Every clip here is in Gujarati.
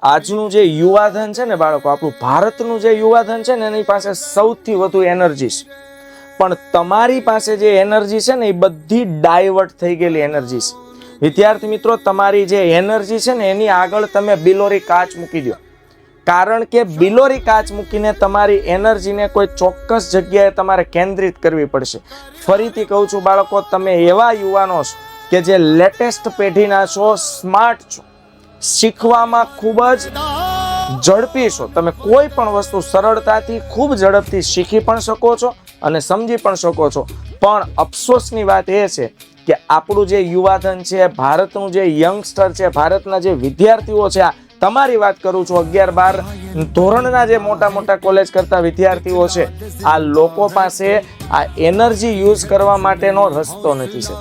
આજનું જે યુવાધન છે ને બાળકો, આપણું ભારતનું જે યુવાધન છે ને એની પાસે સૌથી વધુ એનર્જી છે, પણ તમારી પાસે જે એનર્જી છે ને એ બધી ડાયવર્ટ થઈ ગયેલી એનર્જી છે. વિદ્યાર્થી મિત્રો, તમારી જે એનર્જી છે ને એની આગળ તમે બિલોરી કાચ મૂકી દો, કારણ કે બિલોરી કાચ મૂકીને તમારી એનર્જીને કોઈ ચોક્કસ જગ્યાએ તમારે કેન્દ્રિત કરવી પડશે. ફરીથી કહું છું બાળકો, તમે એવા યુવાનો છો કે જે લેટેસ્ટ પેઢીના છો, સ્માર્ટ છો, શીખવામાં ખૂબ જ ઝડપી છો. તમે કોઈ પણ વસ્તુ સરળતાથી ખૂબ ઝડપથી શીખી પણ શકો છો અને સમજી પણ શકો છો. પણ અફસોસની વાત એ છે કે આપણું જે યુવાધન છે, ભારતનું જે યંગસ્ટર છે, ભારતના જે વિદ્યાર્થીઓ છે, તમારી વાત કરું છું, 11-12 ધોરણના જે મોટા મોટા કોલેજ કરતા વિદ્યાર્થીઓ છે, આ લોકો પાસે આ એનર્જી યુઝ કરવા માટેનો રસ્તો નથી.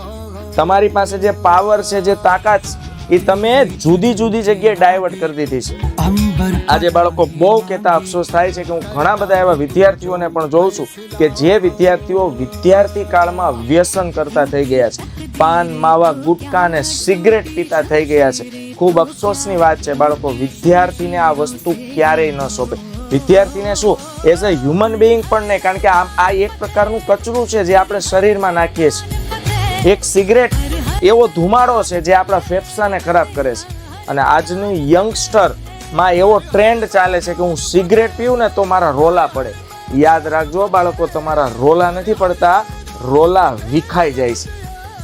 તમારી પાસે જે પાવર છે, જે તાકાત છે, એ તમે જુદી જુદી જગ્યાએ ડાયવર્ટ કરી દીધી છે. આજે બાળકો બહુ કહેતા અફસોસ થાય છે કે હું ઘણા બધા એવા વિદ્યાર્થીઓને પણ જોઉં છું કે જે વિદ્યાર્થીઓ વિદ્યાર્થી કાળમાં વ્યસન કરતા થઈ ગયા છે, પાન, માવા, ગુટકા અને સિગરેટ પીતા થઈ ગયા છે. ખૂબ અફસોસની વાત છે બાળકો, વિદ્યાર્થીને આ વસ્તુ ક્યારેય ન સોંપે. વિદ્યાર્થીને શું, એઝ અ હ્યુમન બિઈંગ પણ નહીં, કારણ કે આ એક પ્રકારનું કચરું છે જે આપણે શરીરમાં નાખીએ છીએ. એક સિગરેટ એવો ધુમાડો છે જે આપણા ફેફસાને ખરાબ કરે છે. અને આજનું યંગસ્ટરમાં એવો ટ્રેન્ડ ચાલે છે કે હું સિગરેટ પીવું ને તો મારા રોલા પડે. યાદ રાખજો બાળકો, તમારા રોલા નથી પડતા, રોલા વિખાઈ જાય છે.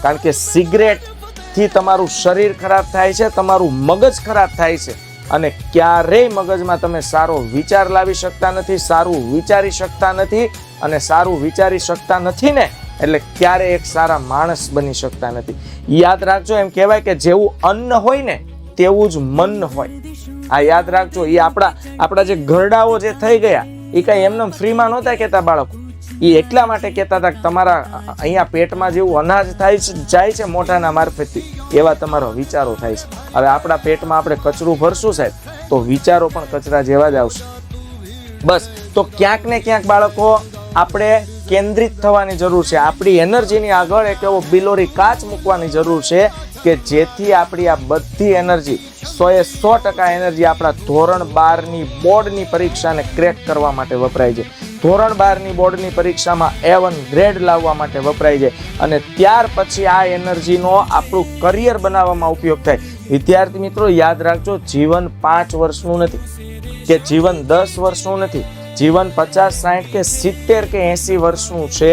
કારણ કે સિગરેટથી તમારું શરીર ખરાબ થાય છે, તમારું મગજ ખરાબ થાય છે, અને ક્યારેય મગજમાં તમે સારો વિચાર લાવી શકતા નથી, સારું વિચારી શકતા નથી. અને સારું વિચારી શકતા નથી ને એટલે ક્યારે એક સારા માણસ બની શકતા નથી. યાદ રાખજો, એમ કહેવાય કે જેવું અન્ન હોય ને તેવું જ મન હોય. આ યાદ રાખજો. એ આપણા જે ઘરડાઓ જે થઈ ગયા એ કઈ એમને ફ્રીમાં નહોતા કહેતા બાળકો. એ એટલા માટે કહેતા હતા કે તમારા અહીંયા પેટમાં જેવું અનાજ જાય છે મોઢાના મારફતથી, એવા તમારા વિચારો થાય છે. હવે આપણા પેટમાં આપણે કચરું ભરશું સાહેબ, તો વિચારો પણ કચરા જેવા જ આવશે. બસ, તો ક્યાંક ને ક્યાંક બાળકો આપણે કેન્દ્રિત થવાની જરૂર છે. આપણી એનર્જીની આગળ એક એવો બિલોરી કાચ મૂકવાની જરૂર છે કે જેથી આપણી આ બધી એનર્જી 100% એનર્જી આપણા ધોરણ 12ની બોર્ડની પરીક્ષાને ક્રેક કરવા માટે વપરાય છે. ધોરણ 12ની બોર્ડની પરીક્ષામાં A1 ગ્રેડ લાવવા માટે વપરાય છે. અને ત્યાર પછી આ એનર્જીનો આપણું કરિયર બનાવવામાં ઉપયોગ થાય. વિદ્યાર્થી મિત્રો, યાદ રાખજો, જીવન 5 વર્ષનું નથી કે જીવન 10 વર્ષનું નથી, જીવન 50, 60 કે 70 કે 80 વર્ષનું છે.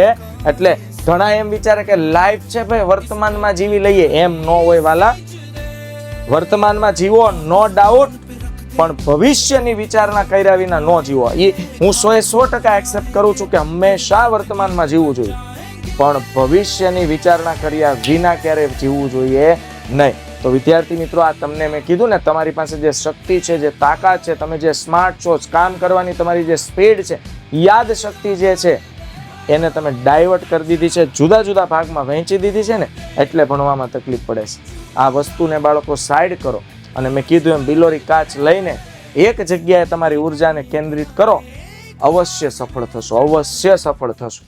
એટલે ઘણા એમ વિચારે કે લાઈફ છે ભાઈ વર્તમાનમાં જીવી લઈએ, એમ ન હોય વાલા. વર્તમાનમાં જીવો નો ડાઉટ, પણ ભવિષ્યની વિચારણા કર્યા વિના ન જીવો. એ હું 100% એક્સેપ્ટ કરું છું કે હંમેશા વર્તમાનમાં જીવવું જોઈએ, પણ ભવિષ્યની વિચારણા કર્યા વિના ક્યારેય જીવવું જોઈએ નહીં. તો વિદ્યાર્થી મિત્રો, આ તમને મેં કીધું ને, તમારી પાસે જે શક્તિ છે, જે તાકાત છે, તમે જે સ્માર્ટ છો, કામ કરવાની તમારી જે સ્પીડ છે, યાદ શક્તિ જે છે, એને તમે ડાયવર્ટ કરી દીધી છે, જુદા જુદા ભાગમાં વહેંચી દીધી છે ને, એટલે ભણવામાં તકલીફ પડે છે. આ વસ્તુને બાળકો સાઈડ કરો અને મેં કીધું એમ બિલોરી કાચ લઈને એક જગ્યાએ તમારી ઉર્જાને કેન્દ્રિત કરો. અવશ્ય સફળ થશો, અવશ્ય સફળ થશો.